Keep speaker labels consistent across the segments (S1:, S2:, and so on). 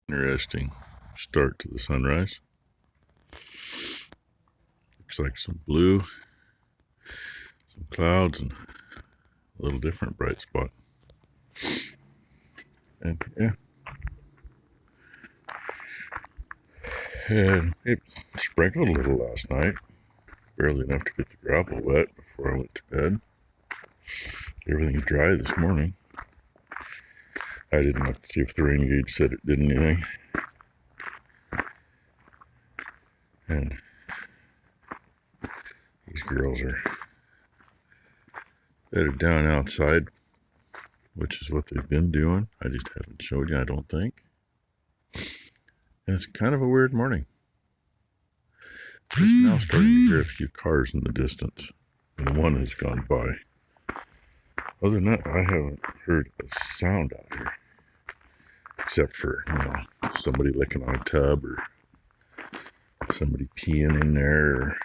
S1: Interesting start to the sunrise. Looks like some blue, some clouds, and a little different bright spot. And yeah, and it sprinkled a little last night, barely enough to get the gravel wet before I went to bed. Everything's dry this morning. I didn't look to see if the rain gauge said it did anything. And these girls are bedded down outside, which is what they've been doing. I just haven't showed you, I don't think. And it's kind of a weird morning. Just now starting to hear a few cars in the distance, and one has gone by. Other than that, I haven't heard a sound out here, except for, somebody licking on a tub or somebody peeing in there.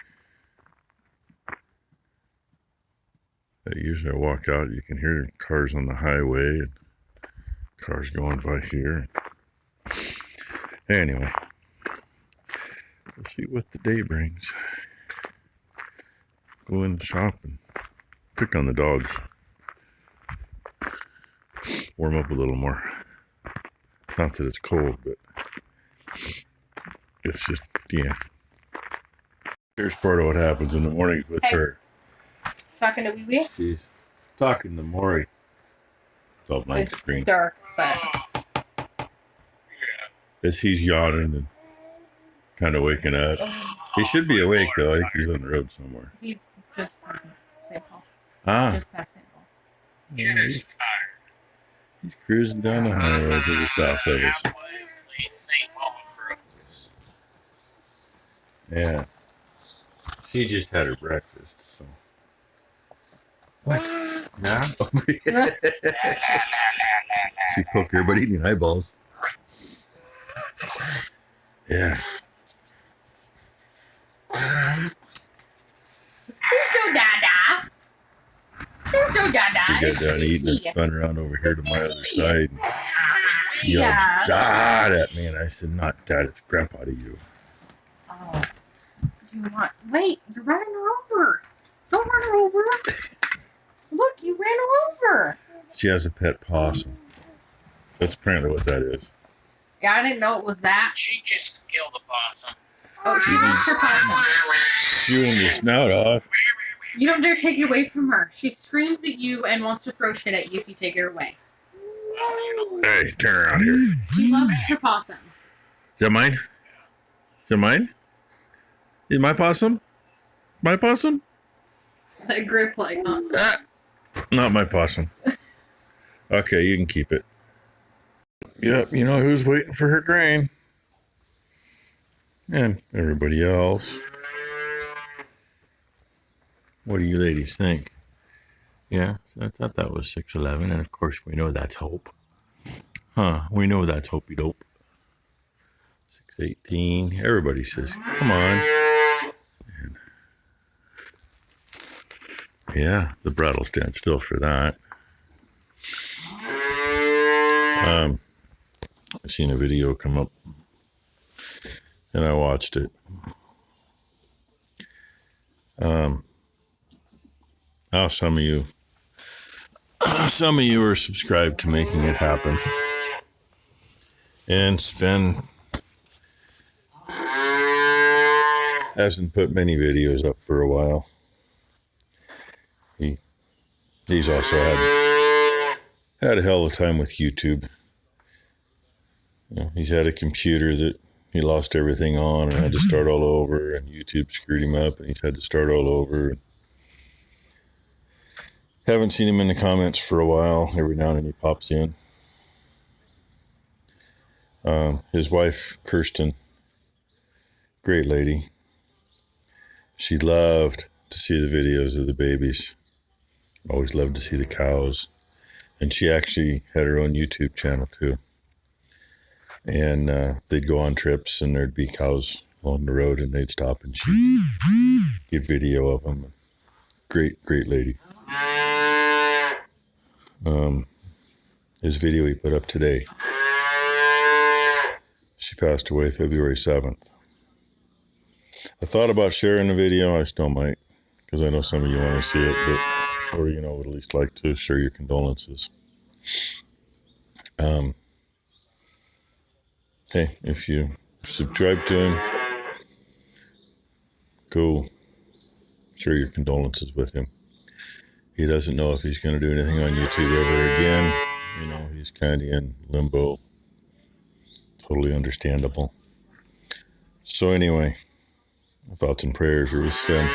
S1: Usually I walk out, you can hear cars on the highway and cars going by here. Anyway, we'll see what the day brings. Go in the shop and pick on the dogs. Warm up a little more. Not that it's cold, but it's just, yeah. Here's part of what happens in the mornings with her.
S2: Talking to Wee-Wee?
S1: She's talking to Maury. It's all blank screen.
S2: It's dark, but...
S1: As he's yawning and kind of waking up. He should be awake, though. I think he's on the road somewhere.
S2: He's just passing St. Paul. Just past St. Paul.
S1: Yeah, he's cruising down the highway to the south of us. Yeah. She just had her breakfast, so. What? Nah? She poked everybody in the eyeballs. Yeah.
S2: There's no dada. There's no dada.
S1: She got done eating and spun around over here to my other side. And yelled, Dad at me, and I said, not Dad, it's Grandpa to you.
S2: Oh. You want... Wait, you're running her over. Don't run her over. Look, you ran her over.
S1: She has a pet possum. That's apparently what that is.
S2: Yeah, I didn't know it was that.
S3: She just killed a possum.
S2: Oh, she lost her possum.
S1: Chewing your snout off.
S2: You don't dare take it away from her. She screams at you and wants to throw shit at you if you take it away.
S1: Hey, turn around here.
S2: She loves her possum.
S1: Is that mine? Is that mine? Is my possum? My possum?
S2: That grip like,
S1: Not my possum. Okay, you can keep it. Yep, you know who's waiting for her grain. And everybody else. What do you ladies think? Yeah, I thought that was 6:11, and of course we know that's Hope. We know that's Hopey Dope. 6:18. Everybody says, come on. And yeah, the brat will stand still for that. I seen a video come up, and I watched it. Now some of you are subscribed to Making It Happen, and Sven hasn't put many videos up for a while. He's also had a hell of a time with YouTube. He's had a computer that he lost everything on and had to start all over, and YouTube screwed him up and he's had to start all over. Haven't seen him in the comments for a while. Every now and then he pops in. His wife, Kirsten, great lady. She loved to see the videos of the babies. Always loved to see the cows. And she actually had her own YouTube channel too. And they'd go on trips and there'd be cows along the road and they'd stop and she'd give video of them. Great lady. His video he put up today She passed away February 7th. I thought about sharing the video. I still might, because I know some of you want to see it, but, or, you know, would at least like to share your condolences. Hey, if you subscribe to him, go share your condolences with him. He doesn't know if he's going to do anything on YouTube ever again. You know, he's kind of in limbo. Totally understandable. So anyway, thoughts and prayers are with him.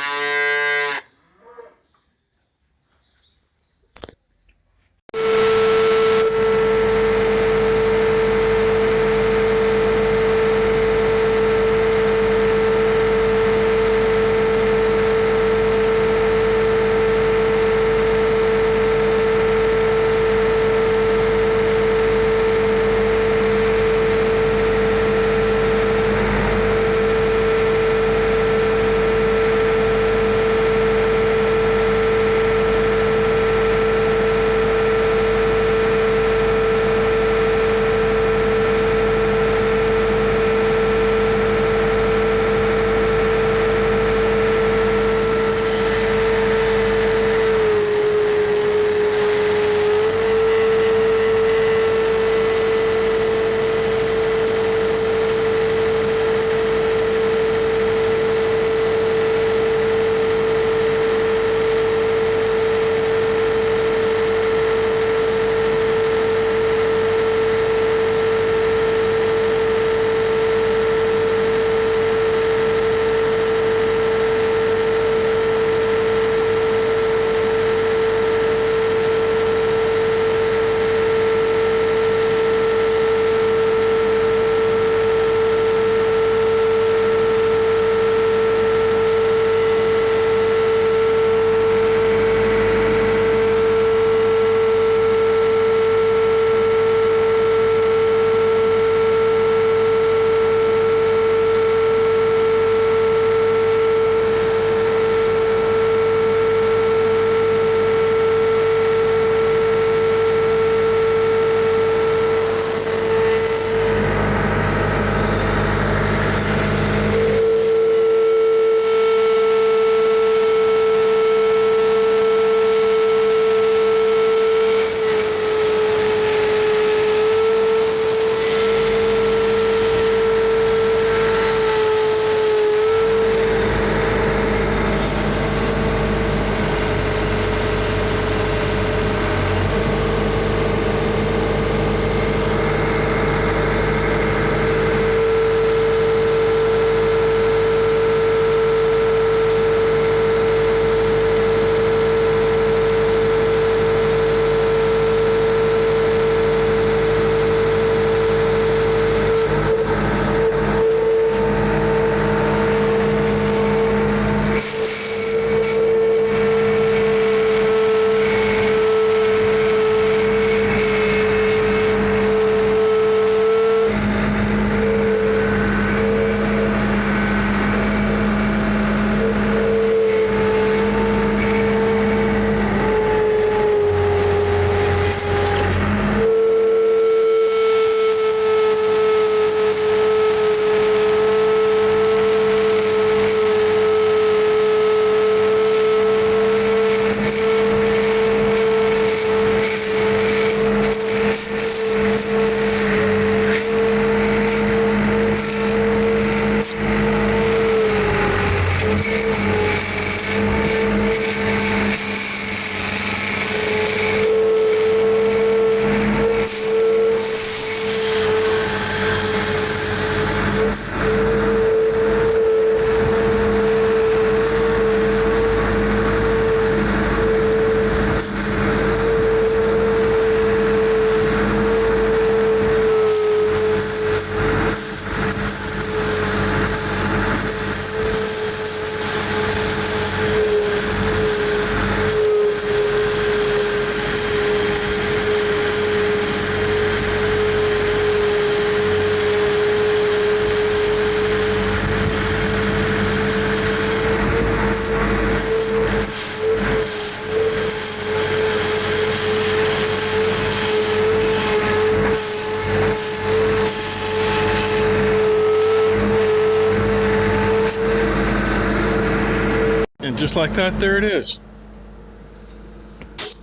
S1: And just like that, there it is.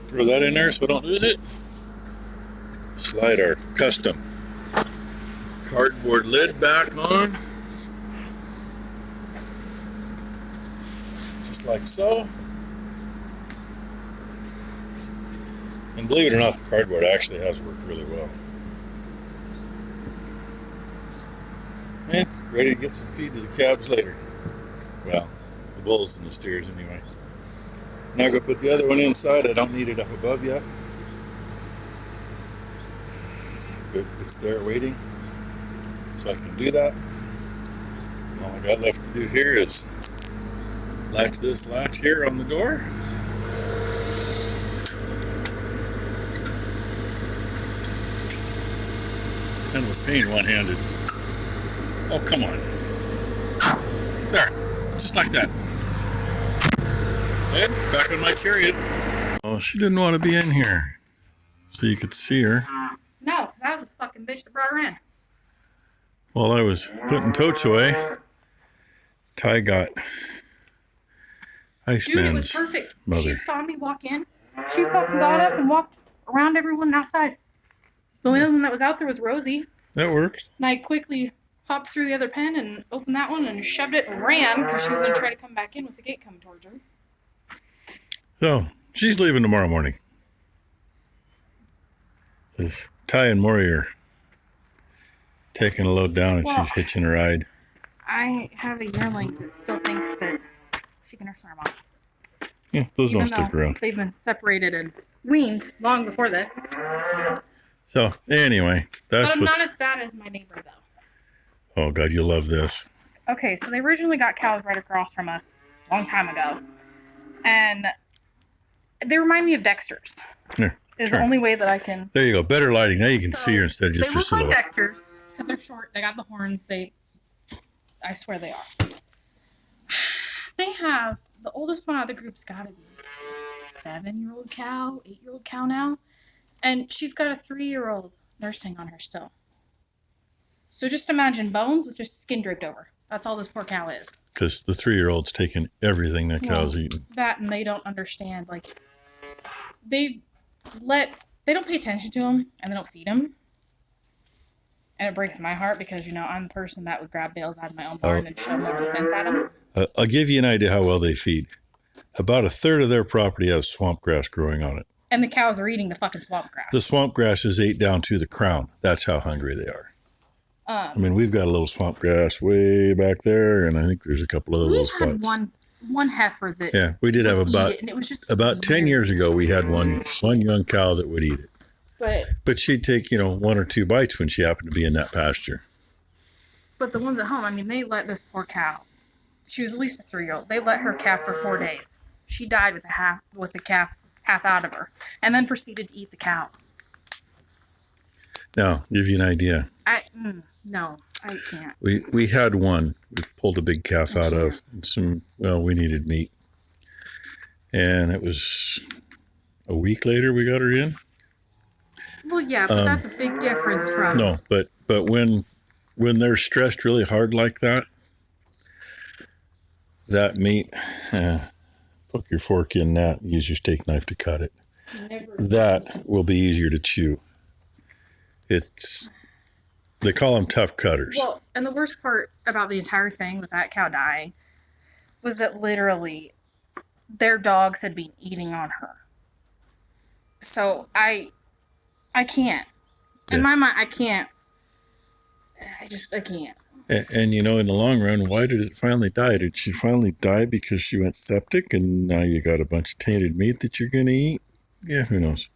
S1: Throw that in there so I don't lose it. Slide our custom cardboard lid back on. Just like so. And believe it or not, the cardboard actually has worked really well. And ready to get some feed to the calves later. Well, the bulls and the steers anyway. Now go put the other one inside. I don't need it up above yet. But it's there waiting. So I can do that. And all I got left to do here is latch this latch here on the door. And with pain one-handed. Oh, come on. There. Just like that. And back on my chariot. Oh, she didn't want to be in here. So you could see her.
S2: No, that was the fucking bitch that brought her in.
S1: While I was putting totes away, Ty got
S2: Dude, it was
S1: Iceman's
S2: perfect.
S1: mother.
S2: She saw me walk in. She fucking got up and walked around everyone outside. The only one that was out there was Rosie.
S1: That works.
S2: And I quickly hopped through the other pen and opened that one and shoved it and ran because she was going to try to come back in with the gate coming towards her.
S1: So, she's leaving tomorrow morning. Ty and Maury are taking a load down and she's hitching a ride.
S2: I have a yearling that still thinks that she can nurse her mom.
S1: Yeah, those don't stick around.
S2: They've been separated and weaned long before this.
S1: So, anyway, that's
S2: But I'm not as bad as my neighbor, though.
S1: Oh, God, you'll love this.
S2: Okay, so they originally got cows right across from us a long time ago. And they remind me of Dexter's.
S1: Here,
S2: is the only way that I can...
S1: There you go. Better lighting. Now you can see her instead of just
S2: your
S1: your silhouette.
S2: They look like Dexter's because they're short. They got the horns. I swear they are. They have... The oldest one out of the group's got to be 7-year-old cow, 8-year-old cow now. And she's got a 3-year-old nursing on her still. So just imagine bones with just skin draped over. That's all this poor cow is.
S1: Because the 3-year-old's taking everything that cow's eating.
S2: That, and they don't understand. Like, they don't pay attention to them, and they don't feed them. And it breaks my heart because, I'm the person that would grab bales out of my own barn and shove them over the fence at them.
S1: I'll give you an idea how well they feed. About a third of their property has swamp grass growing on it.
S2: And the cows are eating the fucking swamp grass.
S1: The swamp grass is ate down to the crown. That's how hungry they are. We've got a little swamp grass way back there, and I think there's a couple other little spots.
S2: We had one heifer that...
S1: Yeah, we did have about...
S2: And it was just
S1: about 10 years ago, we had one young cow that would eat it. But she'd take, 1 or 2 bites when she happened to be in that pasture.
S2: But the ones at home, they let this poor cow... She was at least a 3-year-old. They let her calf for 4 days. She died with the calf half out of her, and then proceeded to eat the cow. Now,
S1: give you an idea.
S2: No, I can't.
S1: We had one. We pulled a big calf out of we needed meat. And it was a week later we got her in.
S2: Well, yeah, but that's a big difference from...
S1: No, but when they're stressed really hard like that meat, poke your fork in that, use your steak knife to cut it. That will be easier to chew. They call them tough cutters.
S2: Well, and the worst part about the entire thing with that cow dying was that literally their dogs had been eating on her. So I can't. In my mind, I can't. I can't.
S1: And in the long run, why did it finally die? Did she finally die because she went septic and now you got a bunch of tainted meat that you're going to eat? Yeah, who knows?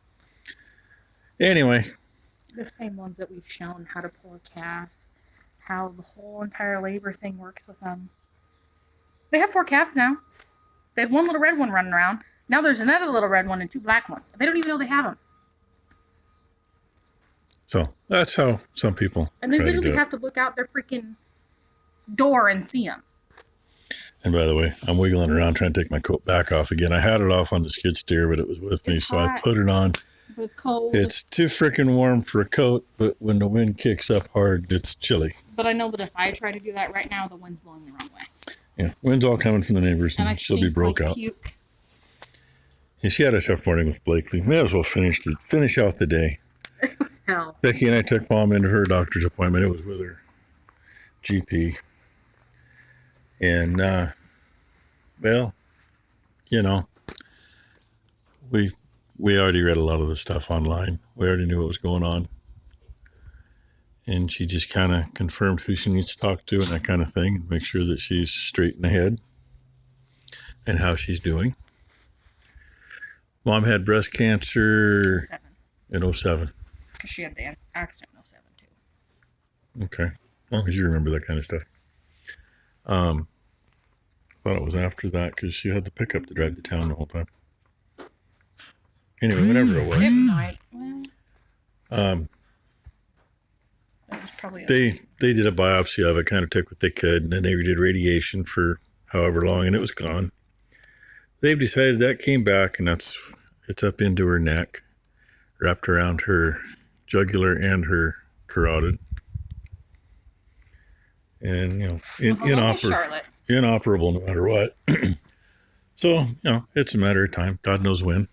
S1: Anyway.
S2: The same ones that we've shown how to pull a calf, how the whole entire labor thing works with them. They have 4 calves now. They had 1 little red one running around. Now there's another little red one and 2 black ones. They don't even know they have them.
S1: So that's how some people.
S2: And they literally have to look out their freaking door and see them.
S1: And by the way, I'm wiggling around trying to take my coat back off again. I had it off on the skid steer, but it was with me, so I put it on.
S2: But it's cold.
S1: It's too freaking warm for a coat, but when the wind kicks up hard, it's chilly.
S2: But I know that if I try to do that right now, the wind's blowing the wrong way.
S1: Yeah, wind's all coming from the neighbors,
S2: And I
S1: and she'll be
S2: stink
S1: broke
S2: like
S1: out.
S2: puke.
S1: Yeah, she had a tough morning with Blakely. May as well finish out the day.
S2: It was hell.
S1: Becky and I took Mom into her doctor's appointment. It was with her GP. And, well, you know, we already read a lot of the stuff online. We already knew what was going on. And she just kind of confirmed who she needs to talk to and that kind of thing. Make sure that she's straight in the head and how she's doing. Mom had breast cancer
S2: 7.
S1: in 07.
S2: Because she had the accident in 07 too.
S1: Okay. As long as you remember that kind of stuff. Thought it was after that because she had the pickup to drive to town the whole time. Anyway, whatever it was.
S2: It might. Well, that was probably
S1: They did a biopsy of it, kind of took what they could, and then they did radiation for however long, and it was gone. They've decided that came back, and it's up into her neck, wrapped around her jugular and her carotid. And, you know, inoperable no matter what. So, you know, it's a matter of time. God knows when.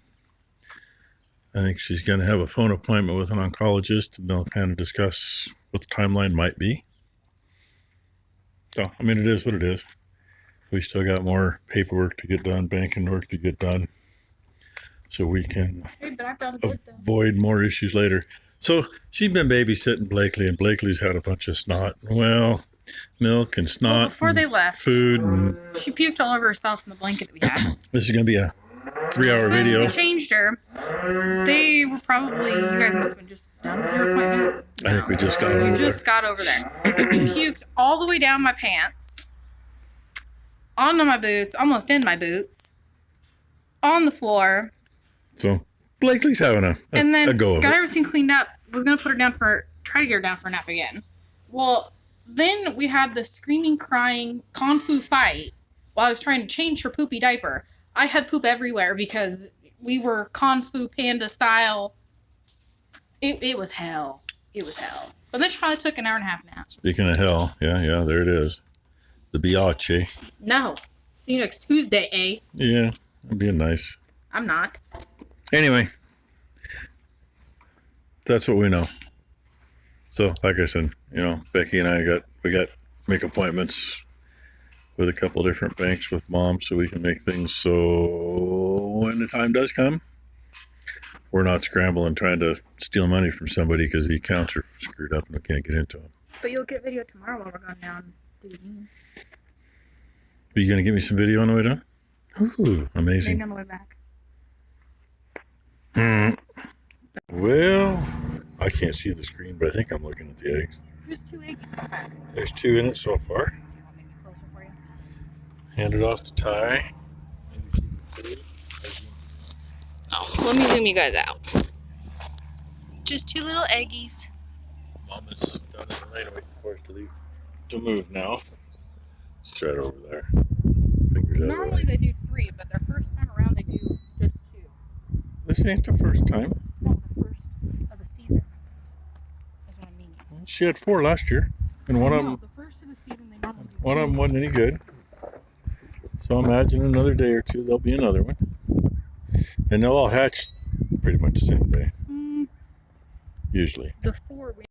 S1: I think she's going to have a phone appointment with an oncologist, and they'll kind of discuss what the timeline might be. So, I mean, it is what it is. We still got more paperwork to get done, banking work to get done, so we can avoid more issues later. So, she's been babysitting Blakely, and Blakely's had a bunch of snot. Well, milk and snot.
S2: Well, before they left,
S1: food. And
S2: she puked all over herself in the blanket that we had.
S1: This is going to be a 3-hour
S2: Then
S1: video.
S2: we changed her. They were probably, you guys must have been just done with your appointment.
S1: I think we just got over
S2: You just got over there. Puked all the way down my pants, onto my boots, almost in my boots, on the floor.
S1: So Blakely's having a
S2: And then
S1: go of
S2: got
S1: it.
S2: everything cleaned up. Was going to put her down try to get her down for a nap again. Well, then we had the screaming, crying, kung fu fight while I was trying to change her poopy diaper. I had poop everywhere because we were kung fu panda style. It was hell. It was hell. But then she probably took an hour and a half nap.
S1: Speaking of hell, yeah, there it is. The beyoche.
S2: No. See you next Tuesday, eh?
S1: Yeah, that'd be nice.
S2: I'm not.
S1: Anyway, that's what we know. So, like I said, you know, Becky and I got make appointments with a couple different banks with Mom so we can make things so when the time does come, we're not scrambling trying to steal money from somebody because the accounts are screwed up and we can't get into them.
S2: But you'll get video tomorrow while we're going down digging.
S1: Are you going to give me some video on the way down? Ooh, amazing.
S2: Maybe on the way back.
S1: Well, I can't see the screen, but I think I'm looking at the eggs.
S2: There's 2 eggs in this pack.
S1: There's 2 in it so far.
S2: I'll make it closer for you.
S1: Hand it off to Ty.
S2: Oh, let me zoom you guys out. Just 2 little eggies.
S1: Mom is down in the lane waiting for us to move now. Let's try it over there. Fingers out.
S2: Normally they do 3, but their first time around they do just 2.
S1: This ain't the first time.
S2: No, the first of the season. That's what I mean.
S1: She had 4 last year, and one of
S2: No,
S1: them
S2: the first of the season they normally do.
S1: one of them wasn't any good. So imagine another day or 2 there'll be another one, and they'll all hatch pretty much the same day, usually.
S2: The 4 we